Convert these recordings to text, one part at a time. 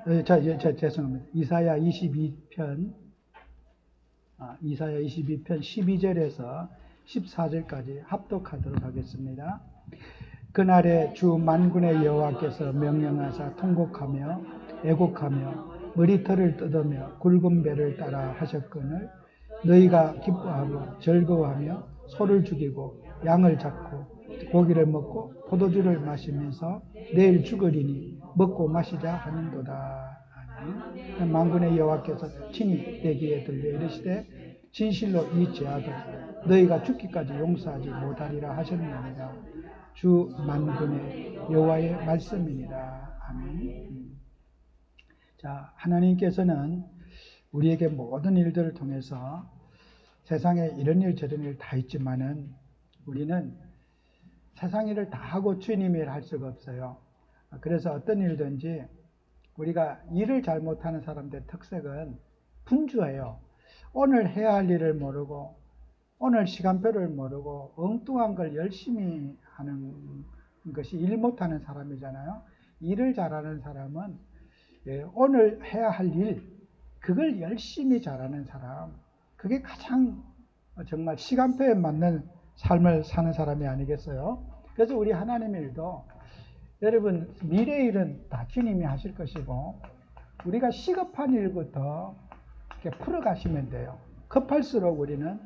죄송합니다. 이사야 22편, 이사야 22편 12절에서 14절까지 합독하도록 하겠습니다. 그날에 주 만군의 여호와께서 명령하사 통곡하며 애곡하며 머리털을 뜯으며 굵은 배를 따라 하셨거늘 너희가 기뻐하고 즐거워하며 소를 죽이고 양을 잡고 고기를 먹고 포도주를 마시면서 내일 죽으리니 먹고 마시자 하는도다. 아멘. 만군의 여호와께서 친히 내게 들려 이르시되 진실로 이 죄악을 너희가 죽기까지 용서하지 못하리라 하셨느니라. 주 만군의 여호와의 말씀이니라. 아멘. 자, 하나님께서는 우리에게 모든 일들을 통해서 세상에 이런 일 저런 일 다 있지만은 우리는 세상 일을 다 하고 주님 일을 할 수가 없어요. 그래서 어떤 일든지 우리가 일을 잘못하는 사람들의 특색은 분주해요. 오늘 해야 할 일을 모르고 오늘 시간표를 모르고 엉뚱한 걸 열심히 하는 것이 일 못하는 사람이잖아요. 일을 잘하는 사람은 오늘 해야 할 일, 그걸 열심히 잘하는 사람, 그게 가장 정말 시간표에 맞는 삶을 사는 사람이 아니겠어요? 그래서 우리 하나님의 일도 여러분 미래 일은 다 주님이 하실 것이고 우리가 시급한 일부터 이렇게 풀어가시면 돼요. 급할수록 우리는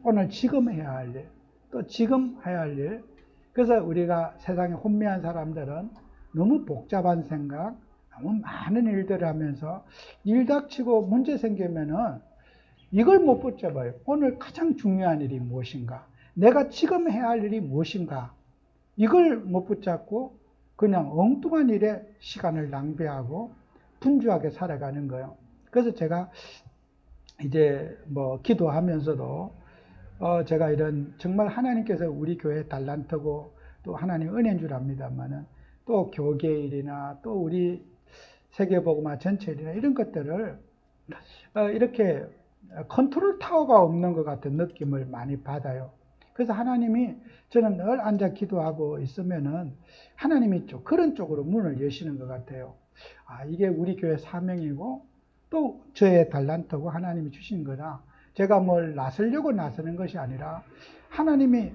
오늘 지금 해야 할 일, 또 지금 해야 할 일. 그래서 우리가 세상에 혼미한 사람들은 너무 복잡한 생각, 너무 많은 일들을 하면서 일 닥치고 문제 생기면은 이걸 못 붙잡아요. 오늘 가장 중요한 일이 무엇인가? 내가 지금 해야 할 일이 무엇인가? 이걸 못 붙잡고 그냥 엉뚱한 일에 시간을 낭비하고 분주하게 살아가는 거예요. 그래서 제가 이제 뭐 기도하면서도 제가 이런 정말 하나님께서 우리 교회 달란트고 또 하나님 은혜인 줄 압니다만은 또 교계일이나 또 우리 세계복음화 전체일이나 이런 것들을 이렇게 컨트롤 타워가 없는 것 같은 느낌을 많이 받아요. 그래서 하나님이 저는 늘 앉아 기도하고 있으면은 하나님이 그런 쪽으로 문을 여시는 것 같아요. 이게 우리 교회 사명이고 또 저의 달란트고 하나님이 주신 거다. 제가 뭘 나서려고 나서는 것이 아니라 하나님이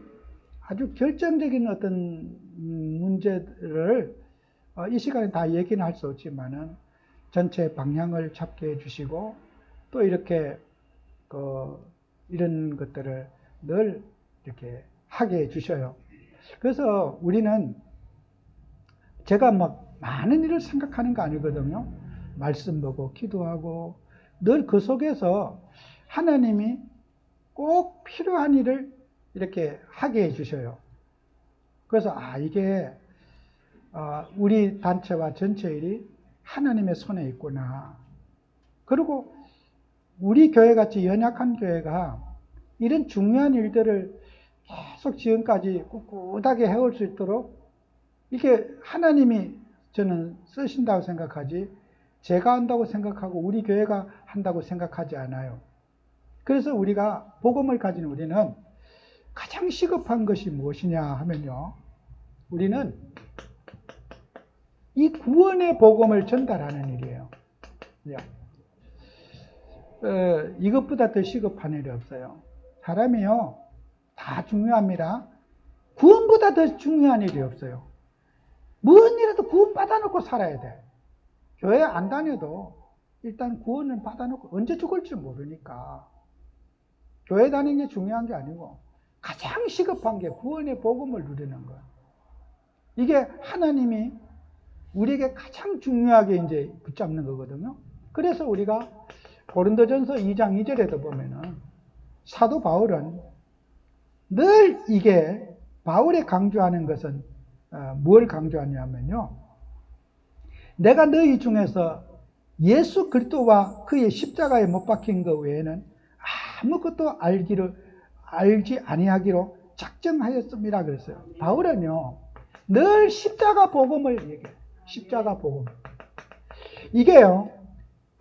아주 결정적인 어떤 문제를 이 시간에 다 얘기는 할 수 없지만은 전체 방향을 잡게 해주시고 또 이렇게 이런 것들을 늘 이렇게 하게 해주셔요. 그래서 우리는 제가 막 많은 일을 생각하는 거 아니거든요. 말씀 보고 기도하고 늘 그 속에서 하나님이 꼭 필요한 일을 이렇게 하게 해주셔요. 그래서 이게 우리 단체와 전체 일이 하나님의 손에 있구나. 그리고 우리 교회같이 연약한 교회가 이런 중요한 일들을 계속 지금까지 꿋꿋하게 해올 수 있도록 이게 하나님이 저는 쓰신다고 생각하지 제가 한다고 생각하고 우리 교회가 한다고 생각하지 않아요. 그래서 우리가 복음을 가진 우리는 가장 시급한 것이 무엇이냐 하면요. 우리는 이 구원의 복음을 전달하는 일이에요. 이것보다 더 시급한 일이 없어요. 사람이요. 다 중요합니다. 구원보다 더 중요한 일이 없어요. 뭔 일에도 구원 받아놓고 살아야 돼. 교회 안 다녀도 일단 구원을 받아놓고 언제 죽을지 모르니까 교회 다니는 게 중요한 게 아니고 가장 시급한 게 구원의 복음을 누리는 거예요. 이게 하나님이 우리에게 가장 중요하게 이제 붙잡는 거거든요. 그래서 우리가 고린도전서 2장 2절에도 보면은 사도 바울은 늘 이게 바울이 강조하는 것은 뭘 강조하냐면요. 내가 너희 중에서 예수 그리스도와 그의 십자가에 못 박힌 것 외에는 아무것도 알지 아니하기로 작정하였습니다. 그랬어요. 바울은요, 늘 십자가 복음을 얘기해요. 십자가 복음. 이게요,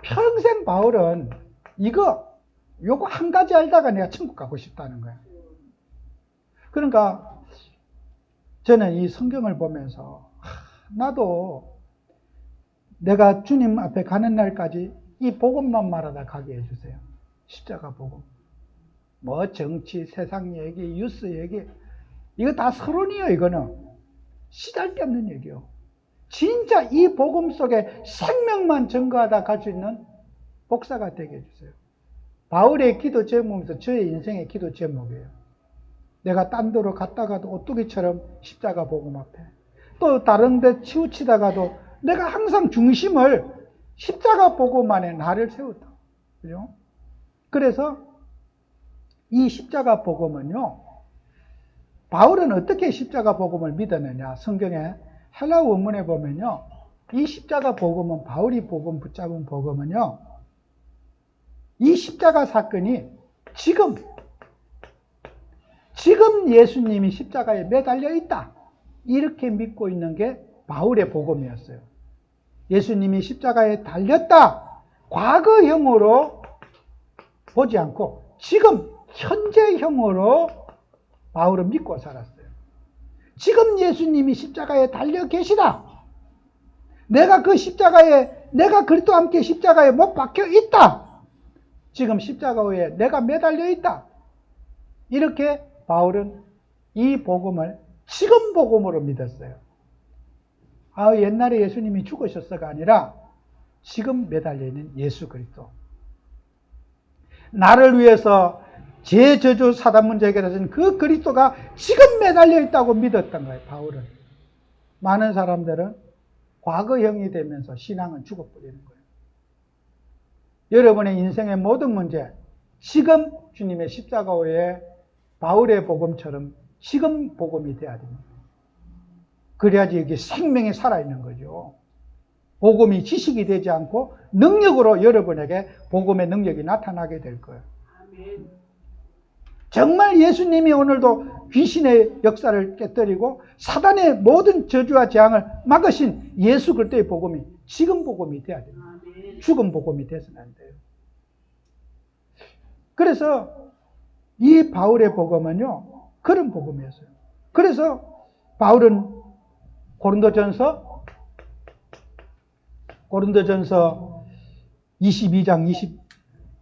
평생 바울은 요거 한 가지 알다가 내가 천국 가고 싶다는 거예요. 그러니까 저는 이 성경을 보면서 나도 내가 주님 앞에 가는 날까지 이 복음만 말하다 가게 해주세요. 십자가 복음. 뭐 정치, 세상 얘기, 뉴스 얘기, 이거 다 서론이에요. 이거는 시달데없는 얘기요. 진짜 이 복음 속에 생명만 증거하다 갈 수 있는 복사가 되게 해주세요. 바울의 기도 제목에서 저의 인생의 기도 제목이에요. 내가 딴 데로 갔다가도 오뚜기처럼 십자가 복음 앞에, 또 다른 데 치우치다가도 내가 항상 중심을 십자가 복음 안에 나를 세웠다. 그죠? 그래서 이 십자가 복음은요, 바울은 어떻게 십자가 복음을 믿었느냐? 성경에 헬라 원문에 보면요, 이 십자가 복음은, 바울이 복음 붙잡은 복음은요, 이 십자가 사건이 지금 예수님이 십자가에 매달려 있다, 이렇게 믿고 있는 게 바울의 복음이었어요. 예수님이 십자가에 달렸다, 과거형으로 보지 않고 지금 현재형으로 바울은 믿고 살았어요. 지금 예수님이 십자가에 달려 계시다, 내가 그 십자가에, 내가 그리스도와 함께 십자가에 못 박혀 있다, 지금 십자가 위에 내가 매달려 있다, 이렇게 바울은 이 복음을 지금 복음으로 믿었어요. 옛날에 예수님이 죽으셨어가 아니라 지금 매달려 있는 예수 그리스도, 나를 위해서 제 저주 사단 문제 해결하신 그 그리스도가 지금 매달려 있다고 믿었던 거예요. 바울은. 많은 사람들은 과거형이 되면서 신앙은 죽어버리는 거예요. 여러분의 인생의 모든 문제, 지금 주님의 십자가 외에 바울의 복음처럼 지금 복음이 돼야 됩니다. 그래야지 이게 생명이 살아있는 거죠. 복음이 지식이 되지 않고 능력으로 여러분에게 복음의 능력이 나타나게 될 거예요. 정말 예수님이 오늘도 귀신의 역사를 깨뜨리고 사단의 모든 저주와 재앙을 막으신 예수 그리스도의 복음이 지금 복음이 돼야 됩니다. 죽은 복음이 돼서는 안 돼요. 그래서 이 바울의 복음은요, 그런 복음이었어요. 그래서 바울은 고린도전서 22장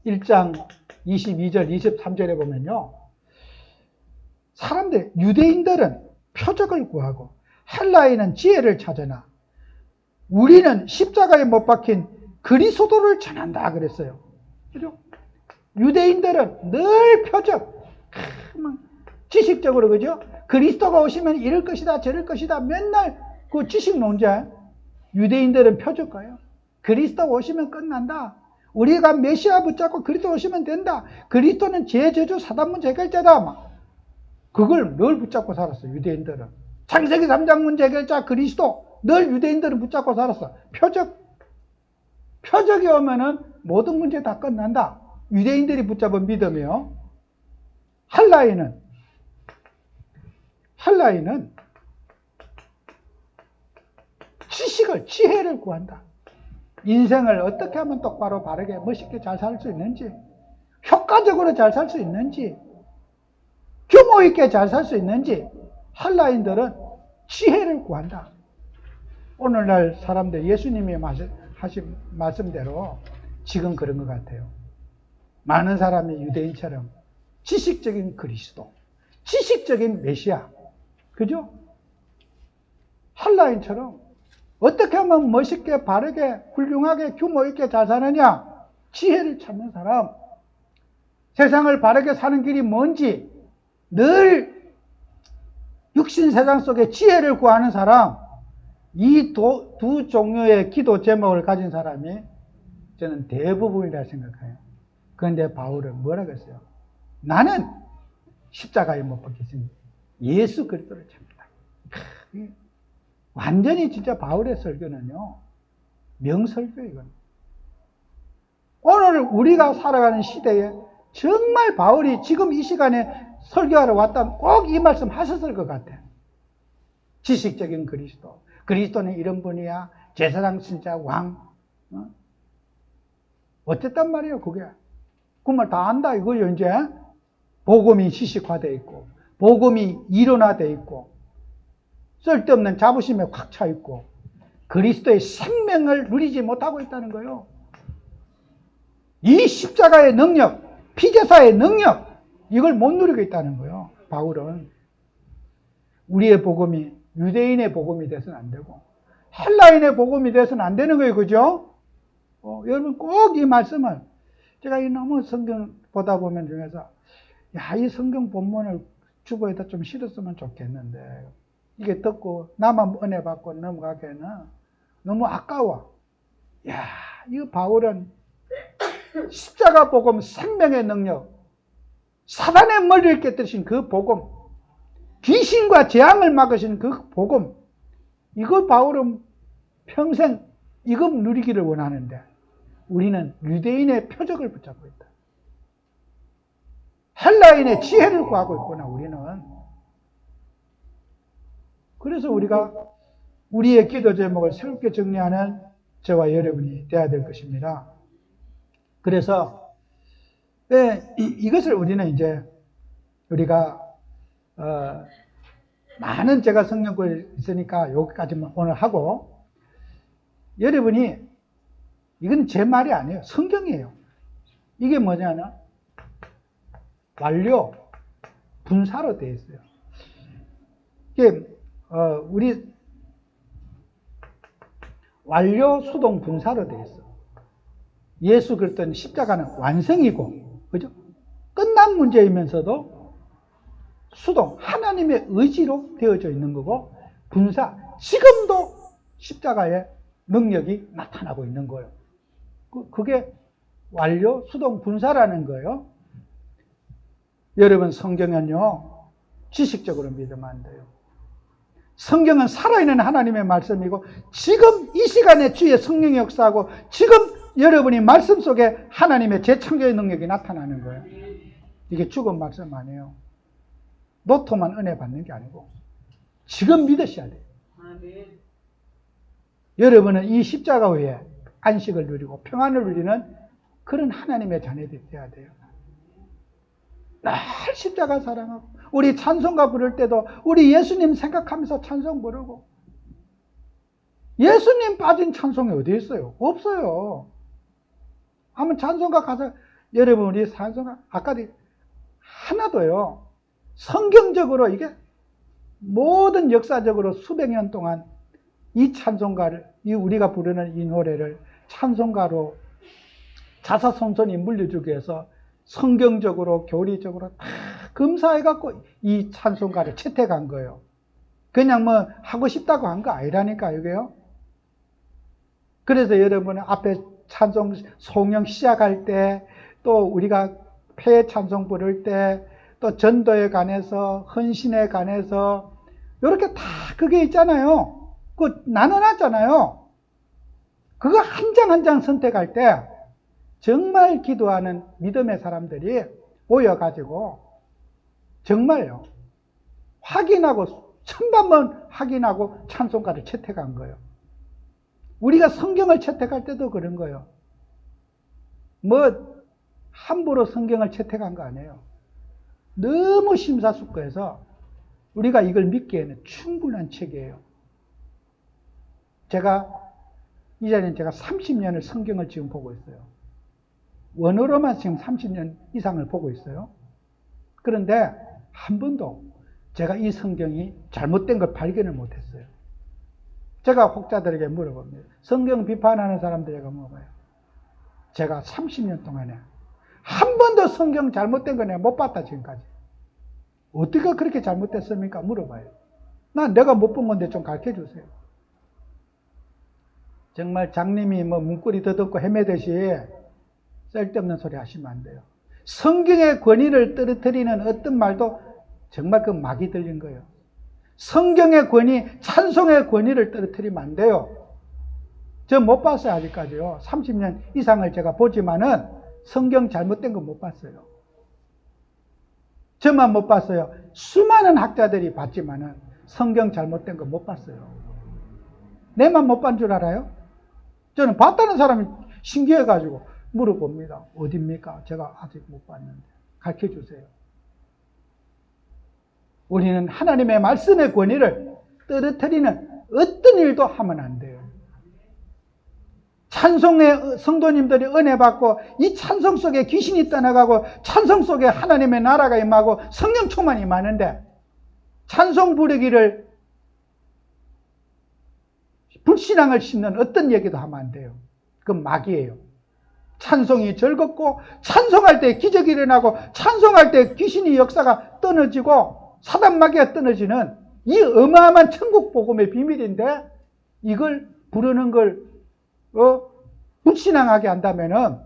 21장 22절 23절에 보면요, 사람들, 유대인들은 표적을 구하고 헬라인은 지혜를 찾으나 우리는 십자가에 못 박힌 그리스도를 전한다 그랬어요. 그죠? 유대인들은 늘 표적, 지식적으로, 그죠? 그리스도가 오시면 이럴 것이다, 저럴 것이다, 맨날 그 지식 논자. 유대인들은 표적가요. 그리스도 오시면 끝난다, 우리가 메시아 붙잡고 그리스도 오시면 된다, 그리스도는 죄저주 사단문제 해결자다, 막 그걸 늘 붙잡고 살았어요. 유대인들은 창세기 3장 문제 해결자 그리스도, 늘 유대인들은 붙잡고 살았어. 표적이 오면은 모든 문제 다 끝난다, 유대인들이 붙잡은 믿음이요. 헬라인은 지혜를 구한다. 인생을 어떻게 하면 똑바로 바르게 멋있게 잘 살 수 있는지, 효과적으로 잘 살 수 있는지, 규모 있게 잘 살 수 있는지, 헬라인들은 지혜를 구한다. 오늘날 사람들, 예수님이 하신 말씀대로 지금 그런 것 같아요. 많은 사람이 유대인처럼 지식적인 그리스도, 지식적인 메시아, 그죠? 헬라인처럼 어떻게 하면 멋있게, 바르게, 훌륭하게, 규모 있게 잘 사느냐? 지혜를 찾는 사람, 세상을 바르게 사는 길이 뭔지 늘 육신 세상 속에 지혜를 구하는 사람, 이 두 종류의 기도 제목을 가진 사람이 저는 대부분이라 생각해요. 그런데 바울은 뭐라고 했어요? 나는 십자가에 못 박히신 예수 그리스도를 찾는다. 완전히 진짜 바울의 설교는요, 명설교, 이건. 오늘 우리가 살아가는 시대에 정말 바울이 지금 이 시간에 설교하러 왔다면 꼭 이 말씀 하셨을 것 같아. 지식적인 그리스도, 그리스도는 이런 분이야, 제사장 진짜 왕, 어쨌단 말이에요, 그게. 그 말 다 안다 이거죠, 이제. 복음이 지식화되어 있고, 복음이 이론화되어 있고, 쓸데없는 자부심에 확 차 있고, 그리스도의 생명을 누리지 못하고 있다는 거예요. 이 십자가의 능력, 피제사의 능력, 이걸 못 누리고 있다는 거예요. 바울은. 우리의 복음이 유대인의 복음이 돼서는 안 되고 헬라인의 복음이 돼서는 안 되는 거예요. 그죠? 여러분 꼭 이 말씀을, 제가 이 너무 성경 보다 보면 중에서 이 성경 본문을 주보에다 좀 실었으면 좋겠는데 이게 듣고 나만 은혜 받고 넘어가기에는 너무 아까워. 이 바울은 십자가 복음, 생명의 능력, 사단의 머리를 깨뜨리신 그 복음, 귀신과 재앙을 막으신 그 복음, 이걸 바울은 평생 이거 누리기를 원하는데 우리는 유대인의 표적을 붙잡고 있다. 헬라인의 지혜를 구하고 있구나, 우리는. 그래서 우리가 우리의 기도 제목을 새롭게 정리하는 저와 여러분이 되어야 될 것입니다. 그래서 이것을 우리는 이제 우리가 많은 제가 성경구에 있으니까 여기까지만 오늘 하고, 여러분이, 이건 제 말이 아니에요. 성경이에요. 이게 뭐냐면 완료, 분사로 되어 있어요. 이게 우리 완료, 수동, 분사로 되어 있어. 예수 그리스도는 십자가는 완성이고, 그죠? 끝난 문제이면서도 수동, 하나님의 의지로 되어져 있는 거고, 분사, 지금도 십자가의 능력이 나타나고 있는 거예요. 그게 완료, 수동, 분사라는 거예요. 여러분, 성경은요, 지식적으로 믿으면 안 돼요. 성경은 살아있는 하나님의 말씀이고, 지금 이 시간에 주의 성령이 역사하고, 지금 여러분이 말씀 속에 하나님의 재창조의 능력이 나타나는 거예요. 이게 죽은 말씀 아니에요. 노토만 은혜 받는 게 아니고 지금 믿으셔야 돼요. 아멘. 여러분은 이 십자가 위에 안식을 누리고 평안을 누리는 그런 하나님의 자녀들이 되어야 돼요. 날 십자가 사랑하고, 우리 찬송가 부를 때도 우리 예수님 생각하면서 찬송 부르고, 예수님 빠진 찬송이 어디 있어요? 없어요. 한번 찬송가 가서, 여러분 우리 찬송가 아까도 하나도요, 성경적으로 이게 모든 역사적으로 수백 년 동안 이 찬송가를, 이 우리가 부르는 이 노래를 찬송가로 자사손손이 물려주기 위해서 성경적으로 교리적으로 다 검사해갖고 이 찬송가를 채택한 거예요. 그냥 뭐 하고 싶다고 한 거 아니라니까 이게요. 그래서 여러분 앞에 찬송 송영 시작할 때, 또 우리가 폐 찬송 부를 때, 또 전도에 관해서, 헌신에 관해서 이렇게 다 그게 있잖아요. 그 나눠놨잖아요. 그거 한 장 한 장 선택할 때 정말 기도하는 믿음의 사람들이 모여가지고 정말요, 확인하고, 천번만 확인하고 찬송가를 채택한 거예요. 우리가 성경을 채택할 때도 그런 거예요. 뭐 함부로 성경을 채택한 거 아니에요. 너무 심사숙고해서 우리가 이걸 믿기에는 충분한 책이에요. 이 자리는 제가 30년을 성경을 지금 보고 있어요. 원어로만 지금 30년 이상을 보고 있어요. 그런데 한 번도 제가 이 성경이 잘못된 걸 발견을 못했어요. 제가 혹자들에게 물어봅니다. 성경 비판하는 사람들에게 물어봐요. 제가 30년 동안에 한 번도 성경 잘못된 거 내가 못 봤다, 지금까지. 어떻게 그렇게 잘못됐습니까? 물어봐요. 내가 못 본 건데 좀 가르쳐 주세요. 정말 장님이 뭐 문고리 더듬고 헤매듯이 쓸데없는 소리 하시면 안 돼요. 성경의 권위를 떨어뜨리는 어떤 말도 정말 그 막이 들린 거예요. 성경의 권위, 찬송의 권위를 떨어뜨리면 안 돼요. 저 못 봤어요, 아직까지요. 30년 이상을 제가 보지만은 성경 잘못된 거 못 봤어요. 저만 못 봤어요. 수많은 학자들이 봤지만은 성경 잘못된 거 못 봤어요. 내만 못 본 줄 알아요? 저는 봤다는 사람이 신기해가지고 물어봅니다. 어딥니까? 제가 아직 못 봤는데 가르쳐 주세요. 우리는 하나님의 말씀의 권위를 떨어뜨리는 어떤 일도 하면 안 돼요. 찬송의 성도님들이 은혜 받고 이 찬송 속에 귀신이 떠나가고 찬송 속에 하나님의 나라가 임하고 성령 충만이 임하는데 찬송 부르기를 불신앙을 심는 어떤 얘기도 하면 안 돼요. 그건 마귀예요. 찬송이 즐겁고 찬송할 때 기적이 일어나고 찬송할 때 귀신이 역사가 떨어지고 사단 마귀가 떨어지는 이 어마어마한 천국 복음의 비밀인데 이걸 부르는 걸 불신앙하게 한다면은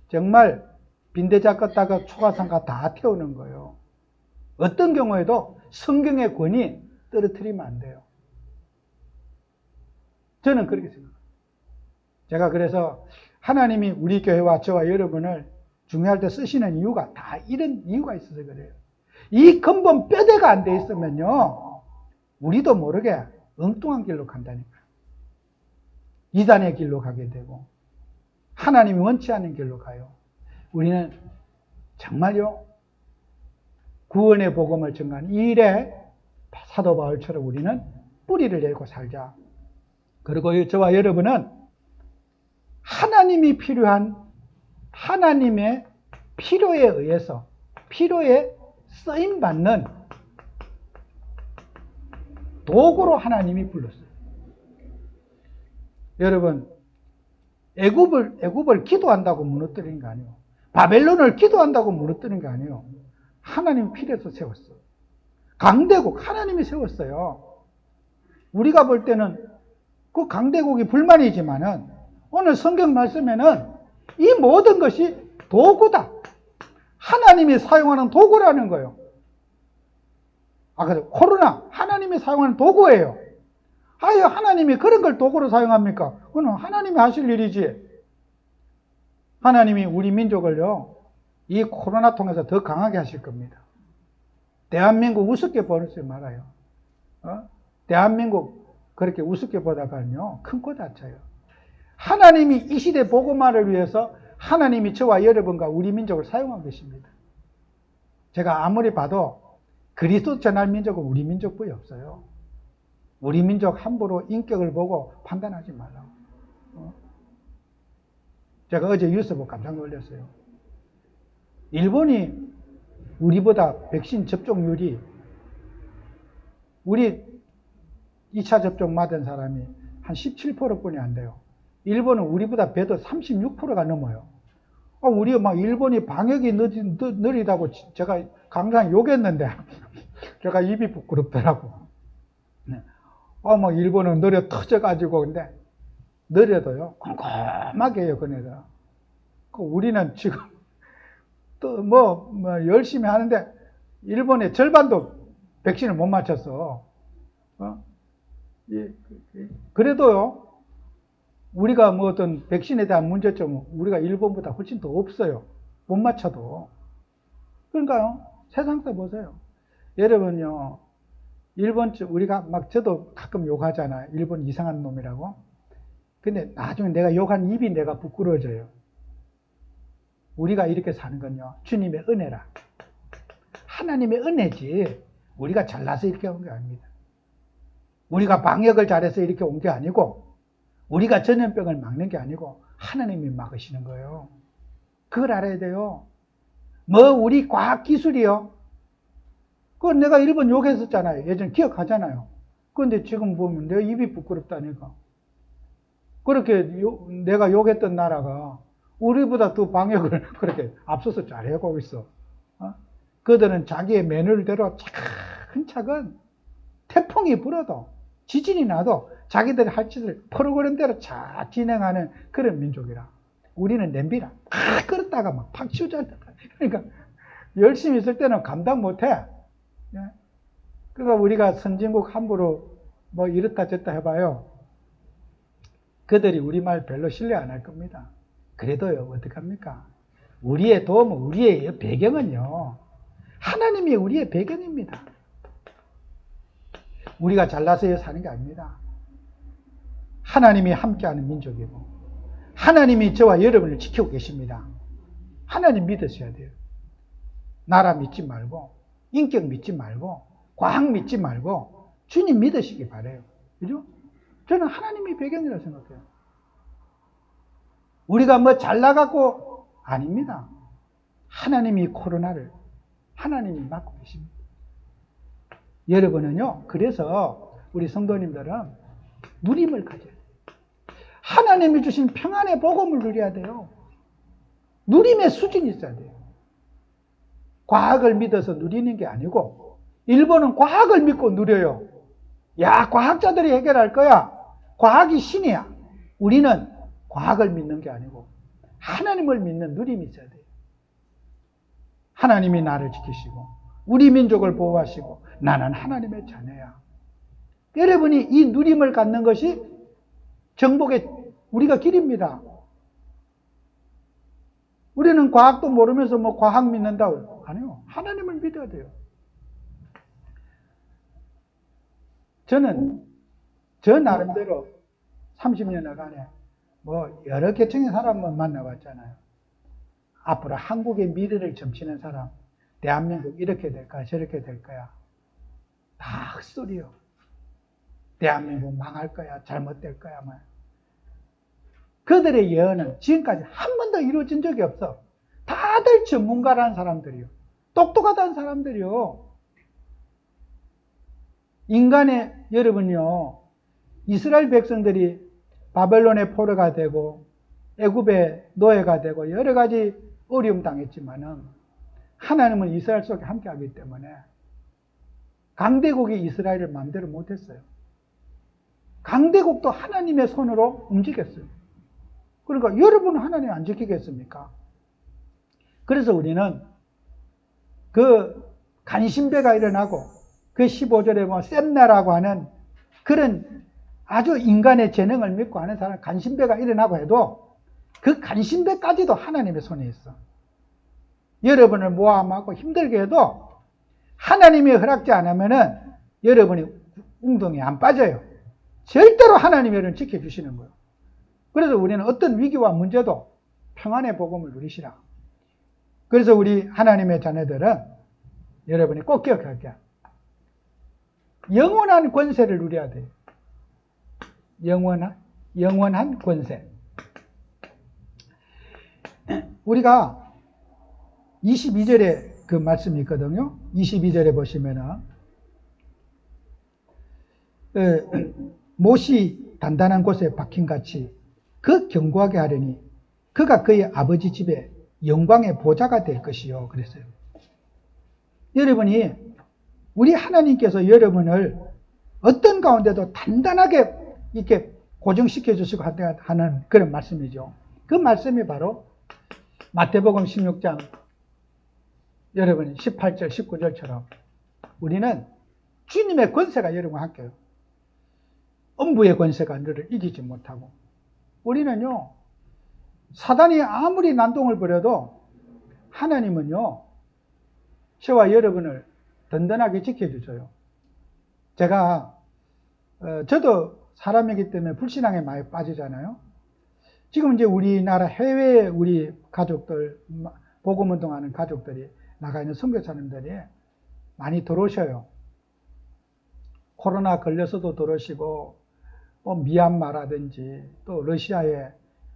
정말 빈대자 껐다가 초가상가 다 태우는 거예요. 어떤 경우에도 성경의 권위 떨어뜨리면 안 돼요. 저는 그렇게 생각합니다. 제가 그래서 하나님이 우리 교회와 저와 여러분을 중요할 때 쓰시는 이유가 다 이런 이유가 있어서 그래요. 이 근본 뼈대가 안 돼 있으면요, 우리도 모르게 엉뚱한 길로 간다니까요. 이단의 길로 가게 되고 하나님이 원치 않는 길로 가요. 우리는 정말요, 구원의 복음을 전가하는 이 일에 사도 바울처럼 우리는 뿌리를 내고 살자. 그리고 저와 여러분은 하나님이 필요한 하나님의 필요에 의해서 필요에 쓰임받는 도구로 하나님이 불렀어요. 여러분, 애굽을 기도한다고 무너뜨리는 거 아니에요. 바벨론을 기도한다고 무너뜨리는 거 아니에요. 하나님이 필요해서 세웠어요. 강대국 하나님이 세웠어요. 우리가 볼 때는 그 강대국이 불만이지만은 오늘 성경 말씀에는 이 모든 것이 도구다. 하나님이 사용하는 도구라는 거예요. 그래서 코로나 하나님이 사용하는 도구예요. 아유, 하나님이 그런 걸 도구로 사용합니까? 그건 하나님이 하실 일이지. 하나님이 우리 민족을요, 이 코로나 통해서 더 강하게 하실 겁니다. 대한민국 우습게 보지 말아요. 대한민국 그렇게 우습게 보다가는요, 큰 코 다쳐요. 하나님이 이 시대 복음화를 위해서 하나님이 저와 여러분과 우리 민족을 사용한 것입니다. 제가 아무리 봐도 그리스도 전할 민족은 우리 민족뿐이 없어요. 우리 민족 함부로 인격을 보고 판단하지 말라고. 제가 어제 뉴스 보고 깜짝 놀랐어요. 일본이 우리보다 백신 접종률이, 우리 2차 접종 맞은 사람이 한 17%뿐이 안 돼요. 일본은 우리보다 배도 36%가 넘어요. 우리 막 일본이 방역이 느리다고 제가 강상 욕했는데 제가 입이 부끄럽더라고. 막 일본은 느려 터져가지고, 근데 느려도요 꼼꼼하게 해요, 그네들. 우리는 지금 또 열심히 하는데 일본의 절반도 백신을 못 맞췄어. 그래도요, 우리가 어떤 백신에 대한 문제점은 우리가 일본보다 훨씬 더 없어요. 못 맞춰도. 그러니까요, 세상사 보세요. 여러분요, 일본, 우리가 저도 가끔 욕하잖아요. 일본 이상한 놈이라고. 근데 나중에 내가 욕한 입이 내가 부끄러워져요. 우리가 이렇게 사는 건요, 주님의 은혜라. 하나님의 은혜지, 우리가 잘나서 이렇게 온 게 아닙니다. 우리가 방역을 잘해서 이렇게 온 게 아니고, 우리가 전염병을 막는 게 아니고 하나님이 막으시는 거예요. 그걸 알아야 돼요. 우리 과학 기술이요, 그건 내가 일본 욕했었잖아요. 예전 기억하잖아요. 그런데 지금 보면 내 입이 부끄럽다니까. 그렇게 내가 욕했던 나라가 우리보다 더 방역을 그렇게 앞서서 잘해가고 있어. 그들은 자기의 매너대로 차근차근 태풍이 불어도 지진이 나도 자기들이 할 짓을 프로그램대로 잘 진행하는 그런 민족이라. 우리는 냄비라 끓었다가 막 팍 치우잖아. 그러니까 열심히 있을 때는 감당 못해. 그러니까 우리가 선진국 함부로 이렇다 저렇다 해봐요, 그들이 우리 말 별로 신뢰 안 할 겁니다. 그래도요, 어떡합니까? 우리의 도움은, 우리의 배경은요, 하나님이 우리의 배경입니다. 우리가 잘나서 사는 게 아닙니다. 하나님이 함께하는 민족이고 하나님이 저와 여러분을 지키고 계십니다. 하나님 믿으셔야 돼요. 나라 믿지 말고, 인격 믿지 말고, 과학 믿지 말고 주님 믿으시기 바래요. 그죠? 저는 하나님이 배경이라고 생각해요. 우리가 뭐 잘나갖고 아닙니다. 하나님이 코로나를 하나님이 맡고 계십니다. 여러분은요, 그래서 우리 성도님들은 누림을 가져야 돼요. 하나님이 주신 평안의 복음을 누려야 돼요. 누림의 수준이 있어야 돼요. 과학을 믿어서 누리는 게 아니고, 일본은 과학을 믿고 누려요. 야, 과학자들이 해결할 거야. 과학이 신이야. 우리는 과학을 믿는 게 아니고 하나님을 믿는 누림이 있어야 돼요. 하나님이 나를 지키시고 우리 민족을 보호하시고 나는 하나님의 자녀야. 여러분이 이 누림을 갖는 것이 정복의 우리가 길입니다. 우리는 과학도 모르면서 뭐 과학 믿는다고. 아니요. 하나님을 믿어야 돼요. 저는 저 나름대로 30년여간에 뭐 여러 계층의 사람을 만나봤잖아요. 앞으로 한국의 미래를 점치는 사람, 대한민국 이렇게 될 거야, 저렇게 될 거야. 다 헛소리요. 대한민국 망할 거야, 잘못될 거야. 뭐. 그들의 예언은 지금까지 한 번도 이루어진 적이 없어. 다들 전문가라는 사람들이요. 똑똑하다는 사람들이요. 인간의, 여러분요, 이스라엘 백성들이 바벨론의 포로가 되고 애굽의 노예가 되고 여러 가지 어려움 당했지만은 하나님은 이스라엘 속에 함께하기 때문에 강대국이 이스라엘을 마음대로 못했어요. 강대국도 하나님의 손으로 움직였어요. 그러니까 여러분은 하나님 안 지키겠습니까? 그래서 우리는 그 간신배가 일어나고 그 15절에 뭐 셈나라고 하는 그런 아주 인간의 재능을 믿고 하는 사람 간신배가 일어나고 해도 그 간신배까지도 하나님의 손에 있어. 여러분을 모함하고 힘들게 해도 하나님이 허락지 않으면은 여러분이 웅덩이에 안 빠져요. 절대로 하나님이 여러분을 지켜주시는 거예요. 그래서 우리는 어떤 위기와 문제도 평안의 복음을 누리시라. 그래서 우리 하나님의 자녀들은 여러분이 꼭 기억할게요. 영원한 권세를 누려야 돼요. 영원한 권세. 우리가 22절에 그 말씀이 있거든요. 22절에 보시면은 못이 단단한 곳에 박힌같이 그 견고하게 하려니 그가 그의 아버지 집에 영광의 보좌가 될 것이요. 그랬어요. 여러분이 우리 하나님께서 여러분을 어떤 가운데도 단단하게 이렇게 고정시켜 주시고 하는 그런 말씀이죠. 그 말씀이 바로 마태복음 16장 여러분 18절 19절처럼 우리는 주님의 권세가 여러분과 함께요. 음부의 권세가 너를 이기지 못하고 우리는요 사단이 아무리 난동을 부려도 하나님은요 저와 여러분을 든든하게 지켜주셔요. 제가 저도 사람이기 때문에 불신앙에 많이 빠지잖아요. 지금 이제 우리나라 해외에 우리 가족들 복음 운동하는 가족들이 나가 있는 선교사님들이 많이 들어오셔요. 코로나 걸려서도 들어오시고 미얀마라든지 또 러시아에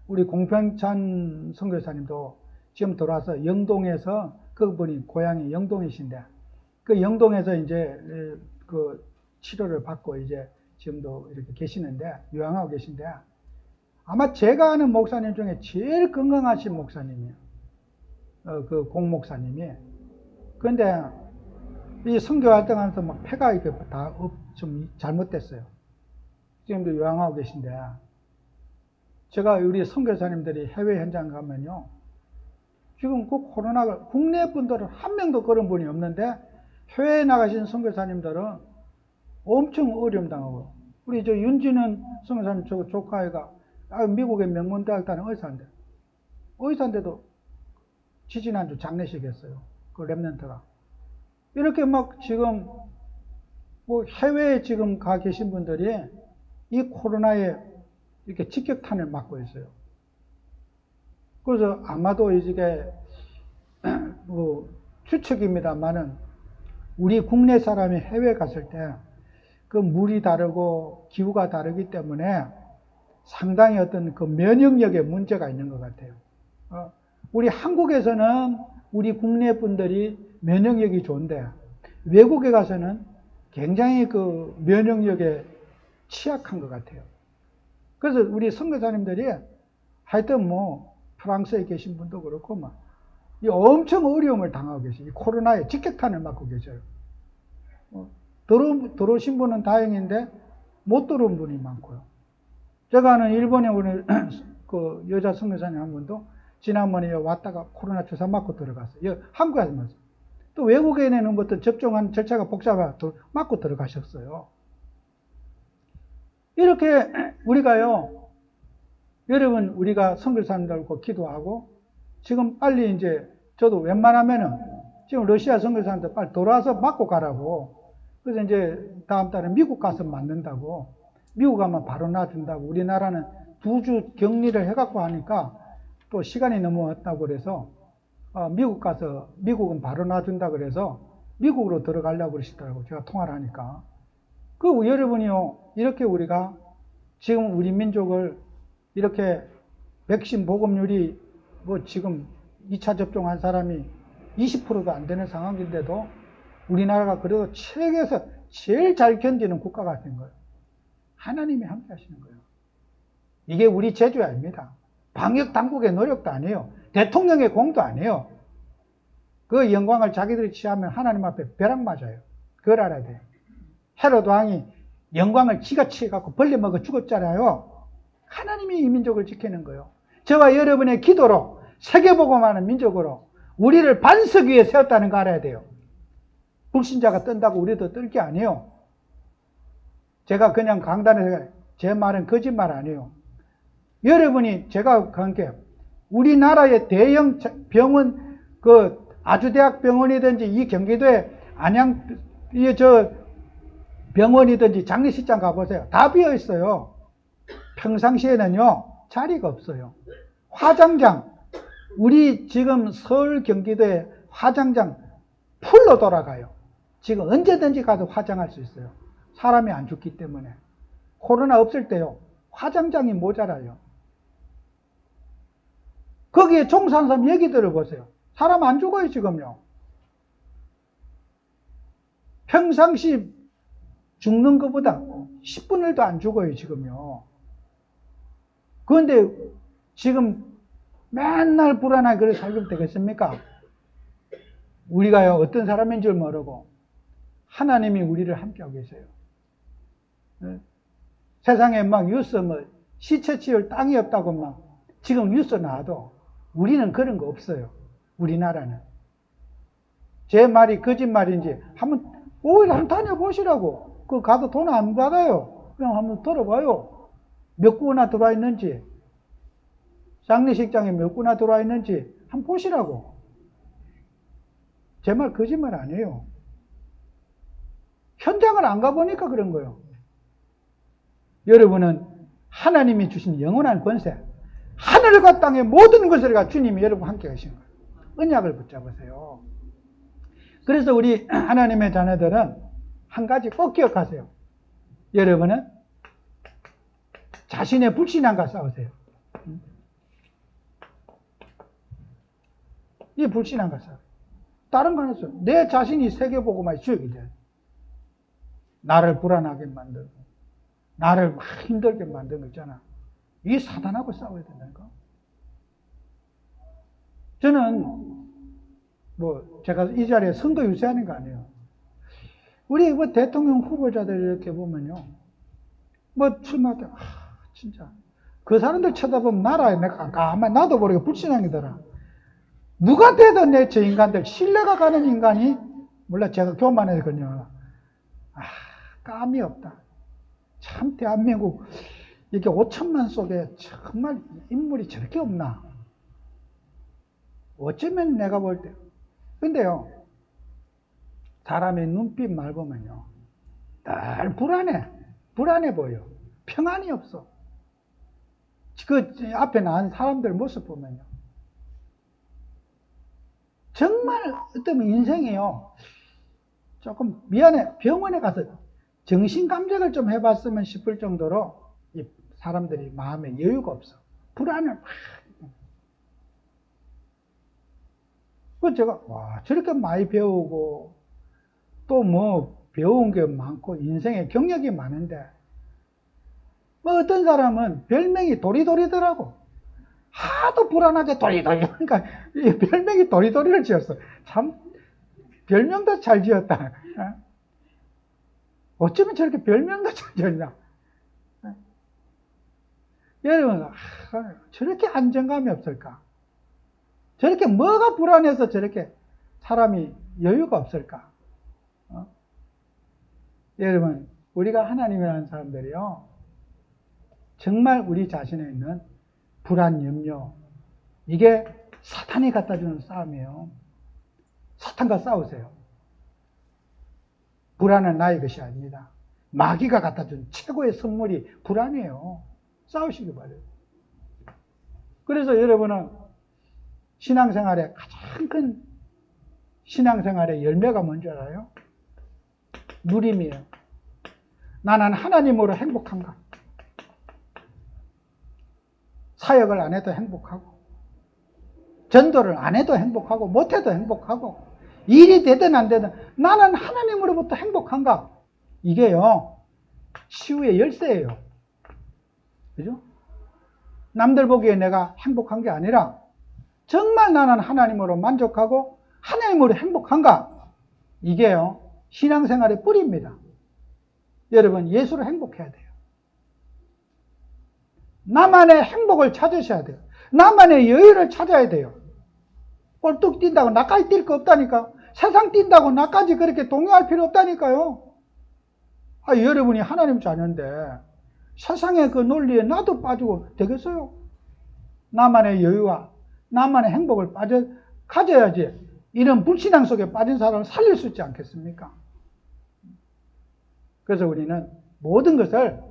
우리 공평찬 선교사님도 지금 들어와서 영동에서 그분이 고향이 영동이신데 그 영동에서 이제 그 치료를 받고 이제 지금도 이렇게 계시는데 요양하고 계신데 아마 제가 아는 목사님 중에 제일 건강하신 목사님이에요. 그 공목사님이. 그런데 이 선교 활동하면서 막 폐가 이렇게 다 좀 잘못됐어요. 지금도 요양하고 계신데 제가 우리 선교사님들이 해외 현장 가면요. 지금 그 코로나가 국내 분들은 한 명도 그런 분이 없는데 해외에 나가신 선교사님들은 엄청 어려움 당하고 우리 저 윤진은 선교사님 저 조카애가 미국의 명문대학 다니는 의사인데도 지지난주 장례식 했어요. 그 랩런트가. 이렇게 막 지금 뭐 해외에 지금 가 계신 분들이 이 코로나에 이렇게 직격탄을 맞고 있어요. 그래서 아마도 이게 뭐 추측입니다만은 우리 국내 사람이 해외 갔을 때 그 물이 다르고 기후가 다르기 때문에 상당히 어떤 그 면역력에 문제가 있는 것 같아요. 우리 한국에서는 우리 국내 분들이 면역력이 좋은데 외국에 가서는 굉장히 그 면역력에 취약한 것 같아요. 그래서 우리 선교사님들이 하여튼 뭐 프랑스에 계신 분도 그렇고 막 엄청 어려움을 당하고 계세요. 이 코로나에 직격탄을 맞고 계셔요. 들어오신 분은 다행인데 못 들어온 분이 많고요. 제가 아는 일본에 오는 그 여자 선교사님 한 분도 지난번에 왔다가 코로나 주사 맞고 들어갔어요. 한국에 와서 맞았어요. 또 외국에는 어떤 접종한 절차가 복잡해서 맞고 들어가셨어요. 이렇게 우리가요, 여러분, 우리가 선교사님들과 기도하고, 지금 빨리 이제, 저도 웬만하면은, 지금 러시아 선교사님들 빨리 돌아와서 맞고 가라고. 그래서 이제 다음 달에 미국 가서 맞는다고. 미국 가면 바로 놔준다고. 우리나라는 2주 격리를 해갖고 하니까 또 시간이 넘어왔다고 그래서, 미국 가서, 미국은 바로 놔준다 그래서 미국으로 들어가려고 그러시더라고요. 제가 통화를 하니까. 그 여러분이요, 이렇게 우리가 지금 우리 민족을 이렇게 백신 보급률이 뭐 지금 2차 접종한 사람이 20%도 안 되는 상황인데도 우리나라가 그래도 세계에서 제일 잘 견디는 국가가 된 거예요. 하나님이 함께 하시는 거예요. 이게 우리 재주 아닙니다. 방역 당국의 노력도 아니에요. 대통령의 공도 아니에요. 그 영광을 자기들이 취하면 하나님 앞에 벼락 맞아요. 그걸 알아야 돼요. 헤롯 왕이 영광을 지가 취해갖고 벌레 먹어 죽었잖아요. 하나님이 이 민족을 지키는 거예요. 저와 여러분의 기도로 세계복음하는 민족으로 우리를 반석 위에 세웠다는 거 알아야 돼요. 불신자가 뜬다고 우리도 뜰 게 아니에요. 제가 그냥 강단에서 제 말은 거짓말 아니에요. 여러분이 제가 간 게 우리나라의 대형 병원, 그 아주대학 병원이든지 이 경기도에 안양 저 병원이든지 장례식장 가보세요. 다 비어 있어요. 평상시에는요 자리가 없어요. 화장장, 우리 지금 서울 경기도에 화장장 풀로 돌아가요. 지금 언제든지 가서 화장할 수 있어요. 사람이 안 죽기 때문에. 코로나 없을 때요 화장장이 모자라요. 거기에 종사하는 사람 얘기 들어보세요. 사람 안 죽어요 지금요. 평상시 죽는 것보다 10분의 1도 안 죽어요 지금요. 그런데 지금 맨날 불안하게 그렇게 살면 되겠습니까? 우리가요 어떤 사람인 줄 모르고 하나님이 우리를 함께하고 계세요. 세상에 막 뉴스 뭐 시체 치울 땅이 없다고 막 지금 뉴스 나와도 우리는 그런 거 없어요. 우리나라는. 제 말이 거짓말인지 한번 오히려 한번 다녀보시라고. 그 가도 돈 안 받아요. 그냥 한번 들어봐요. 몇 구나 들어와 있는지, 장례식장에 몇 구나 들어와 있는지 한번 보시라고. 제 말 거짓말 아니에요. 현장을 안 가보니까 그런 거예요. 여러분은 하나님이 주신 영원한 권세, 하늘과 땅의 모든 것을 가 주님이 여러분 함께 하신 거예요. 언약을 붙잡으세요. 그래서 우리 하나님의 자녀들은 한 가지 꼭 기억하세요. 여러분은 자신의 불신앙과 싸우세요. 이 불신앙과 싸워요. 다른 거 없어요. 내 자신이 세계복음화의 주역이 돼요. 나를 불안하게 만들고 나를 막 힘들게 만드는 거 있잖아. 이 사단하고 싸워야 된다니까. 저는 뭐 제가 이 자리에 선거 유세하는 거 아니에요. 우리 뭐 대통령 후보자들 이렇게 보면요, 뭐 출마할 진짜 그 사람들 쳐다보면 나라에 내가 가만히 나도 모르게 불신앙이더라. 누가 되든 내 저 인간들 신뢰가 가는 인간이 몰라 제가 교만해서거든요. 감이 없다. 참 대한민국 이렇게 5천만 속에 정말 인물이 저렇게 없나? 어쩌면 내가 볼 때. 근데요, 사람의 눈빛말 보면요, 늘 불안해 보여. 평안이 없어. 그 앞에 나온 사람들 모습 보면요, 정말 어떤 인생이요, 조금 미안해. 병원에 가서 정신감정을 좀 해봤으면 싶을 정도로 이 사람들이 마음에 여유가 없어. 불안을 막. 그 제가 와 저렇게 많이 배우고 또 뭐 배운 게 많고 인생에 경력이 많은데 뭐 어떤 사람은 별명이 도리도리더라고. 하도 불안하게 도리도리. 그러니까 이 별명이 도리도리를 지었어. 참 별명도 잘 지었다. 어쩌면 저렇게 별명도 잘 지었냐. 여러분 저렇게 안정감이 없을까? 저렇게 뭐가 불안해서 저렇게 사람이 여유가 없을까? 여러분 우리가 하나님이라는 사람들이요 정말 우리 자신에 있는 불안, 염려 이게 사탄이 갖다 주는 싸움이에요. 사탄과 싸우세요. 불안은 나의 것이 아닙니다. 마귀가 갖다 준 최고의 선물이 불안이에요. 싸우시기 바래요. 그래서 여러분은 신앙생활의 가장 큰 신앙생활의 열매가 뭔지 알아요? 누림이에요. 나는 하나님으로 행복한가? 사역을 안 해도 행복하고 전도를 안 해도 행복하고 못해도 행복하고 일이 되든 안 되든 나는 하나님으로부터 행복한가? 이게요 치유의 열쇠예요. 그죠? 남들 보기에 내가 행복한 게 아니라 정말 나는 하나님으로 만족하고 하나님으로 행복한가? 이게요 신앙생활의 뿌리입니다. 여러분 예수로 행복해야 돼요. 나만의 행복을 찾으셔야 돼요. 나만의 여유를 찾아야 돼요. 꼴뚝 뛴다고 나까지 뛸 거 없다니까. 세상 뛴다고 나까지 그렇게 동요할 필요 없다니까요. 여러분이 하나님 자녀인데 세상의 그 논리에 나도 빠지고 되겠어요? 나만의 여유와 나만의 행복을 가져야지 이런 불신앙 속에 빠진 사람을 살릴 수 있지 않겠습니까? 그래서 우리는 모든 것을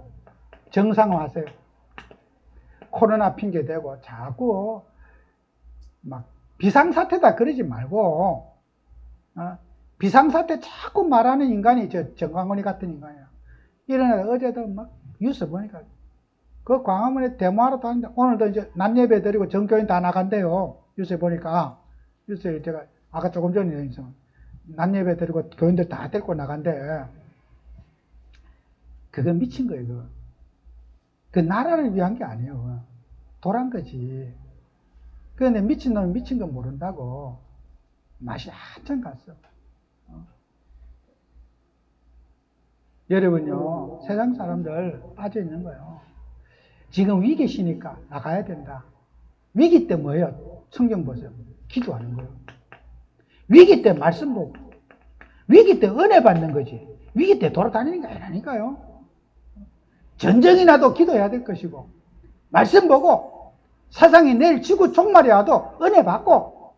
정상화하세요. 코로나 핑계대고 자꾸 막 비상사태다 그러지 말고 비상사태 자꾸 말하는 인간이 저 정광훈이 같은 인간이야. 이런 어제도 막 뉴스 보니까 그 광화문에 데모하러 다니는데 오늘도 이제 낮 예배 드리고 전교인 다 나간대요. 뉴스에 보니까 뉴스에 제가 아까 조금 전에 낮 예배 드리고 교인들 다 데리고 나간대. 그거 미친 거예요. 그거. 그 나라를 위한 게 아니에요. 도란 거지. 그런데 미친 놈은 미친 거 모른다고 맛이 한참 갔어. 여러분요 세상 사람들 빠져 있는 거예요. 지금 위기시니까 나가야 된다. 위기 때 뭐예요? 성경 보세요. 기도하는 거예요. 위기 때 말씀 보고 위기 때 은혜 받는 거지. 위기 때 돌아다니는 게 아니라니까요. 전쟁이 나도 기도해야 될 것이고 말씀 보고 세상이 내일 지구 종말이 와도 은혜 받고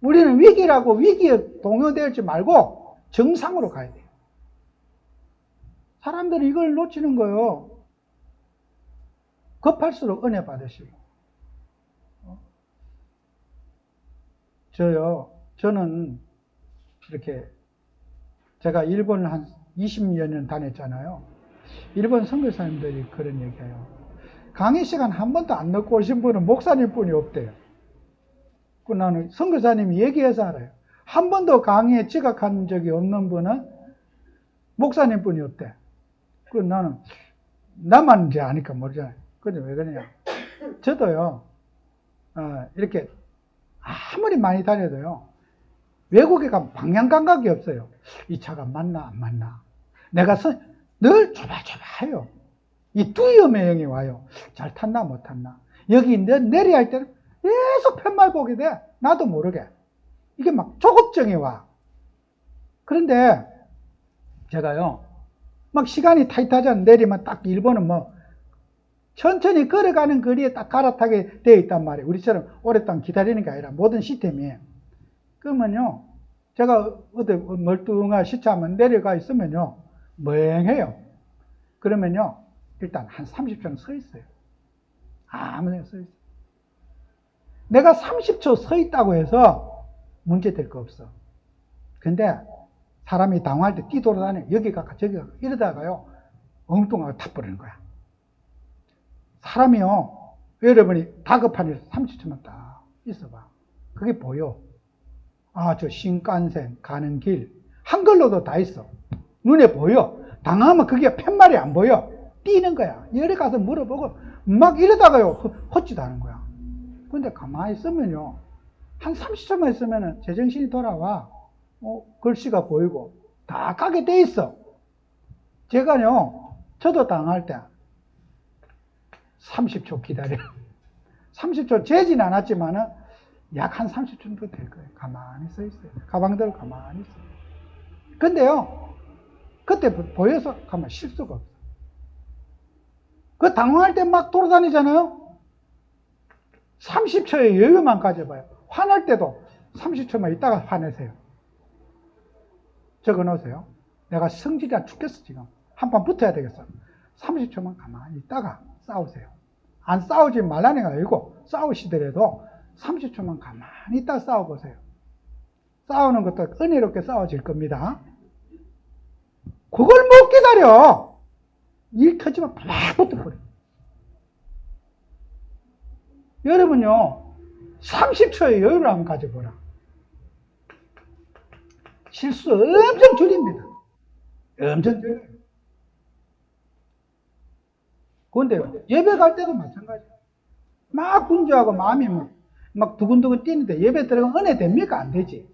우리는 위기라고 위기에 동요되지 말고 정상으로 가야 돼요. 사람들이 이걸 놓치는 거예요. 급할수록 은혜 받으시고. 저는 이렇게 제가 일본을 한 20여 년 다녔잖아요. 일본 선교사님들이 그런 얘기해요. 강의 시간 한 번도 안 넣고 오신 분은 목사님 뿐이 없대요. 그 나는 선교사님이 얘기해서 알아요. 한 번도 강의에 지각한 적이 없는 분은 목사님 뿐이 없대. 그 나는 나만 이제 아니까 모르잖아요. 근데 왜 그러냐? 저도요. 이렇게 아무리 많이 다녀도요. 외국에 가면 방향 감각이 없어요. 이 차가 맞나 안 맞나. 내가 늘 조바조바해요. 이 두려움의 영이 와요. 잘 탔나 못 탔나. 여기 내려야 할 때는 계속 편말 보게 돼. 나도 모르게. 이게 막 조급증이 와. 그런데 제가요. 막 시간이 타이트하잖아. 내리면 딱 일본은 뭐 천천히 걸어가는 거리에 딱 갈아타게 되어 있단 말이에요. 우리처럼 오랫동안 기다리는 게 아니라 모든 시스템이. 그러면요. 제가 어디 멀뚱한 시차하면 내려가 있으면요. 멍해요. 그러면요. 일단 한 30초 서 있어요. 아무데나 서 있어요. 내가 30초 서 있다고 해서 문제 될 거 없어. 근데 사람이 당황할 때 뛰돌아다녀. 여기 가까 저기 가까 이러다가요. 엉뚱하게 타버리는 거야. 사람이요, 여러분이 다급한 일 30초만 딱 있어봐. 그게 보여. 아, 저 신칸센 가는 길 한글로도 다 있어. 눈에 보여. 당하면 그게 팻말이 안 보여. 뛰는 거야. 열에 가서 물어보고 막 이러다가요 헛짓 하는 거야. 근데 가만히 있으면요, 한 30초만 있으면 제정신이 돌아와. 글씨가 보이고 다 까게 돼 있어. 제가요, 저도 당할 때 30초 기다려. 30초 재진 않았지만은 약 한 30초 정도 될 거예요. 가만히 서 있어요. 가방들 가만히 있어요. 근데요, 그때 보여서 가만 쉴 수가 없어. 그 당황할 때 막 돌아다니잖아요. 30초의 여유만 가져봐요. 화날 때도 30초만 있다가 화내세요. 적어 놓으세요. 내가 성질이라 죽겠어, 지금. 한판 붙어야 되겠어. 30초만 가만히 있다가 싸우세요. 안 싸우지 말라는 게 아니고, 싸우시더라도 30초만 가만히 있다가 싸워보세요. 싸우는 것도 은혜롭게 싸워질 겁니다. 그걸 못 기다려! 일 터지면 팍 붙어버려. 여러분요, 30초의 여유를 한번 가져보라. 실수 엄청 줄입니다. 엄청 줄여요. 그런데 예배 갈 때도 마찬가지예요. 막 분주하고 마음이 막 두근두근 뛰는데 예배 들어가면 은혜 됩니까? 안 되지.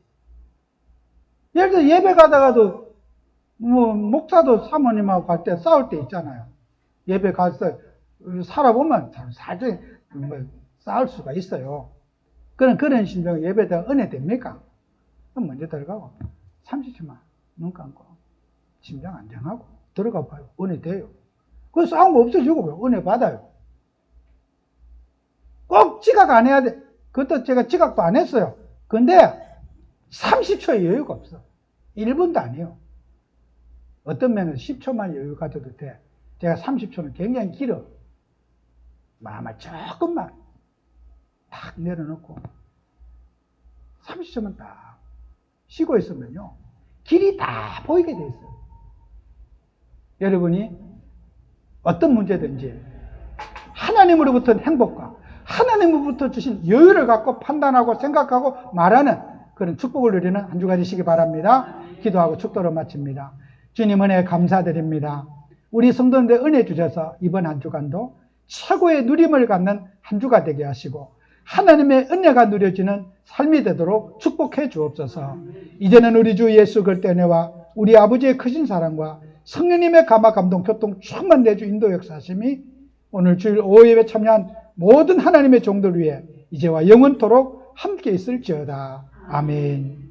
예를 들어 예배 가다가도 목사도 사모님하고 갈 때 싸울 때 있잖아요. 예배 가서 살아보면 살짝 싸울 수가 있어요. 그런 심정 예배 때 은혜 됩니까? 그럼 먼저 들어가고 30초만 눈 감고 심장 안정하고 들어가 봐요. 은혜 돼요. 그 싸운 거 없어지고 은혜 받아요. 꼭 지각 안 해야 돼. 그것도 제가 지각도 안 했어요. 근데 30초의 여유가 없어. 1분도 아니에요. 어떤 면은 10초만 여유 가져도 돼. 제가 30초는 굉장히 길어. 마음을 조금만 딱 내려놓고 30초만 딱 쉬고 있으면요, 길이 다 보이게 돼 있어요. 여러분이 어떤 문제든지 하나님으로부터 행복과 하나님으로부터 주신 여유를 갖고 판단하고 생각하고 말하는 그런 축복을 누리는 한 주가 되시기 바랍니다. 기도하고 축도로 마칩니다. 주님 은혜 감사드립니다. 우리 성도님들 은혜 주셔서 이번 한 주간도 최고의 누림을 갖는 한 주가 되게 하시고 하나님의 은혜가 누려지는 삶이 되도록 축복해 주옵소서. 이제는 우리 주 예수 그리스도의 은혜와 우리 아버지의 크신 사랑과 성령님의 감화 감동 교통 충만 내주 인도 역사하심이 오늘 주일 오예배 참여한 모든 하나님의 종들 위해 이제와 영원토록 함께 있을지어다. 아멘.